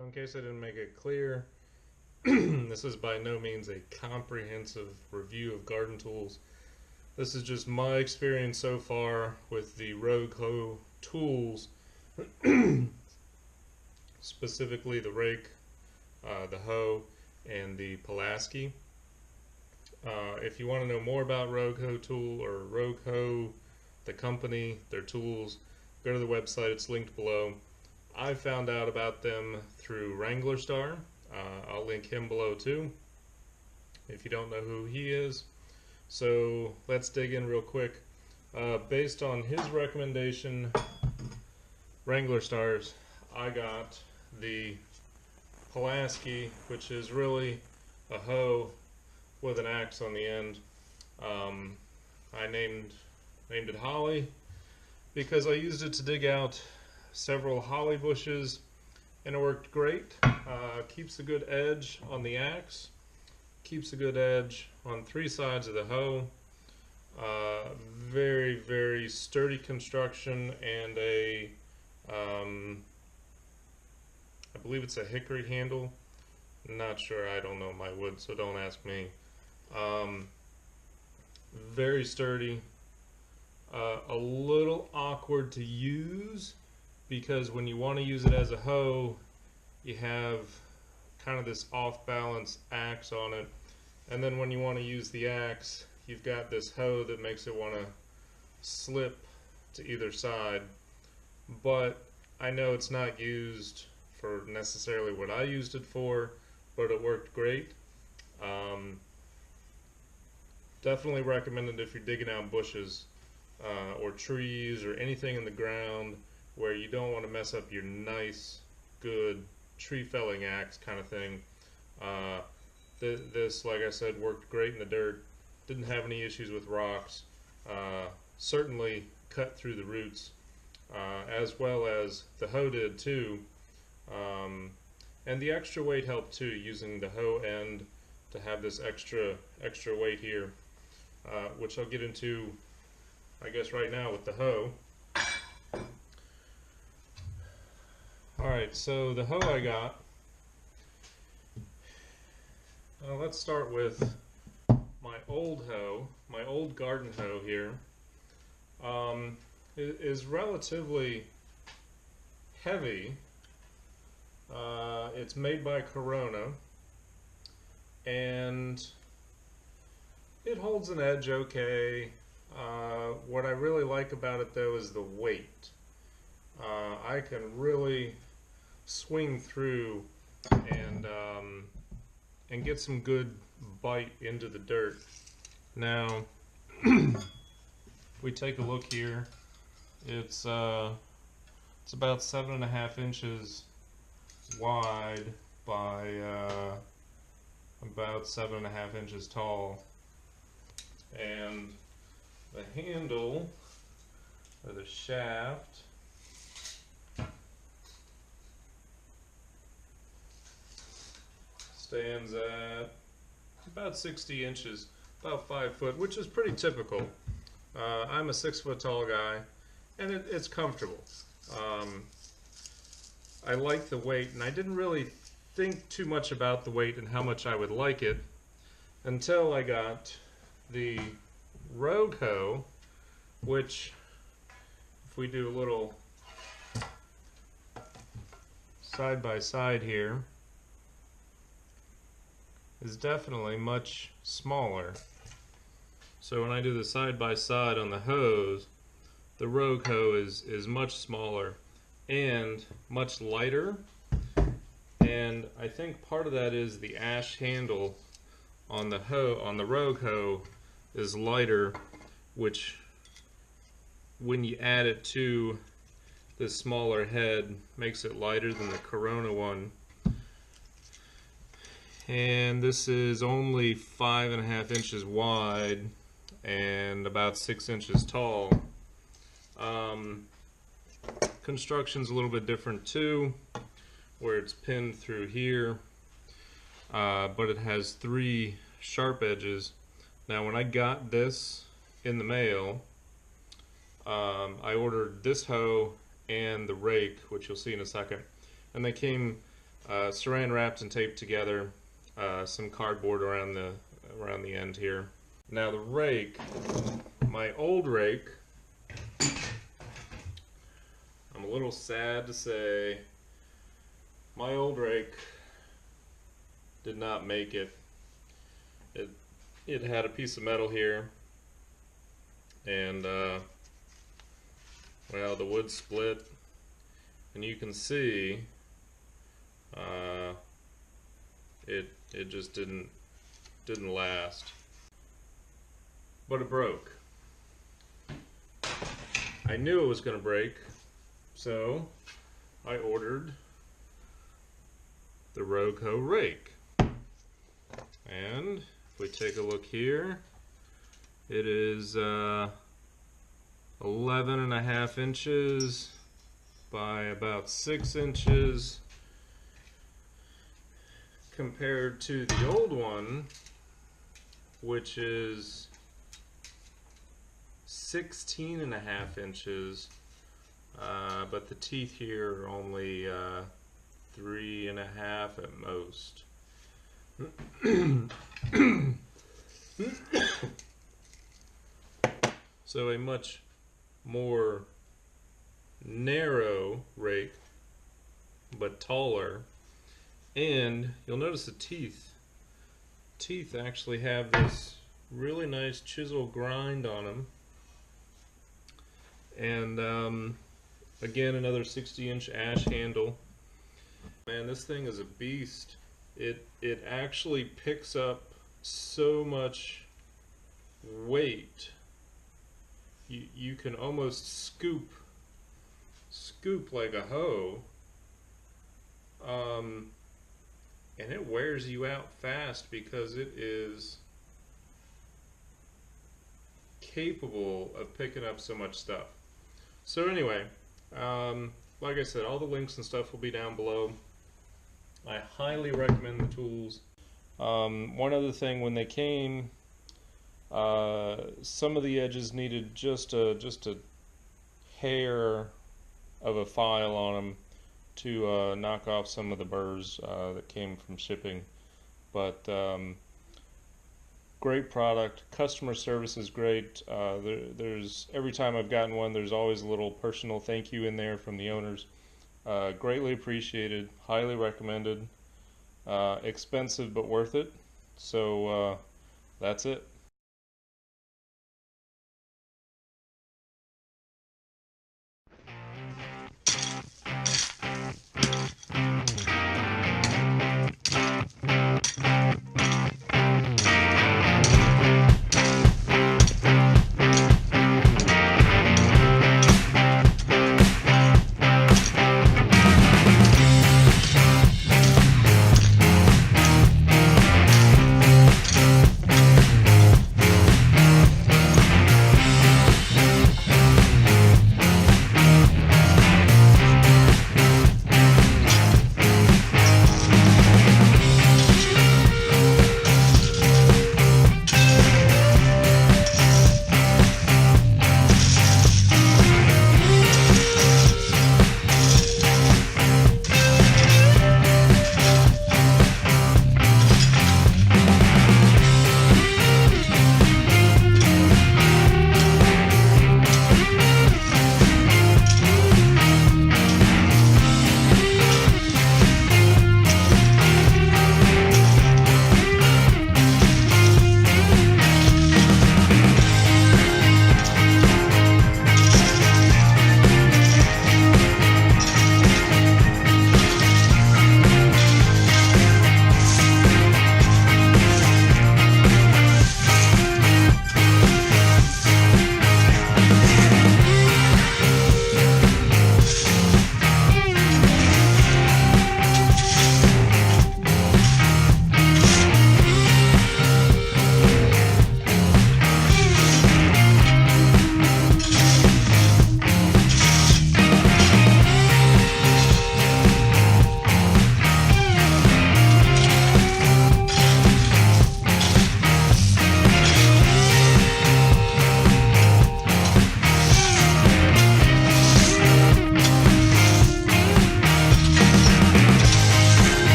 So in case I didn't make it clear, this is by no means a comprehensive review of garden tools. This is just my experience so far with the Rake tools, specifically the rake, the hoe, and the Pulaski. If you want to know more about Rake tool or Rake, the company, their tools, go to the website. It's linked below. I found out about them through Wrangler Star. I'll link him below too, if you don't know who he is. So let's dig in real quick. Based on his recommendation, Wrangler Stars, I got the Pulaski, which is really a hoe with an axe on the end. I named it Holly because I used it to dig out several holly bushes, and it worked great. Keeps a good edge on the axe, keeps a good edge on three sides of the hoe. Very, very sturdy construction, and I believe it's a hickory handle. Not sure, I don't know my wood, so don't ask me. Very sturdy. A little awkward to use because when you want to use it as a hoe, you have kind of this off-balance axe on it, and then when you want to use the axe, you've got this hoe that makes it want to slip to either side. But I know it's not used for necessarily what I used it for, but it worked great. Definitely recommend it if you're digging out bushes or trees or anything in the ground where you don't want to mess up your nice, good tree felling axe kind of thing. This, like I said, worked great in the dirt. Didn't have any issues with rocks. Certainly cut through the roots, as well as the hoe did too. And the extra weight helped too, using the hoe end to have this extra weight here, which I'll get into, I guess, right now with the hoe. Alright, so the hoe I got, let's start with my old hoe, my old garden hoe here. It is relatively heavy. It's made by Corona, and it holds an edge okay. What I really like about it though is the weight. I can really swing through and get some good bite into the dirt. Now, we take a look here. It's about 7.5 inches wide by about 7.5 inches tall, and the handle or the shaft stands at about 60 inches, about 5 foot, which is pretty typical. I'm a 6 foot tall guy, and it's comfortable. I like the weight, and I didn't really think too much about the weight and how much I would like it until I got the Rake hoe, which, if we do a little side by side here, is definitely much smaller. So when I do the side by side on the hoes, the Rake hoe is much smaller and much lighter, and I think part of that is the ash handle on the Rake hoe is lighter, which when you add it to this smaller head makes it lighter than the Corona one. And this is only 5.5 inches wide and about 6 inches tall. Construction's a little bit different too, where it's pinned through here, but it has 3 sharp edges. Now when I got this in the mail, I ordered this hoe and the rake, which you'll see in a second, and they came saran wrapped and taped together, some cardboard around the end here. Now the rake, my old rake, I'm a little sad to say, my old rake did not make it. It had a piece of metal here, and well, the wood split, and you can see it just didn't last. But it broke. I knew it was going to break, so I ordered the Rake rake. And if we take a look here, it is 11.5 inches by about 6 inches, compared to the old one, which is 16.5 inches, but the teeth here are only 3.5 at most. So a much more narrow rake, but taller. And you'll notice the teeth actually have this really nice chisel grind on them. And again, another 60-inch ash handle. Man, this thing is a beast. It actually picks up so much weight. You can almost scoop like a hoe. And it wears you out fast because it is capable of picking up so much stuff. So anyway, like I said, all the links and stuff will be down below. I highly recommend the tools. One other thing, when they came, some of the edges needed just a hair of a file on them to knock off some of the burrs that came from shipping. But great product. Customer service is great. There's every time I've gotten one, there's always a little personal thank you in there from the owners. Greatly appreciated. Highly recommended. Expensive but worth it. So that's it.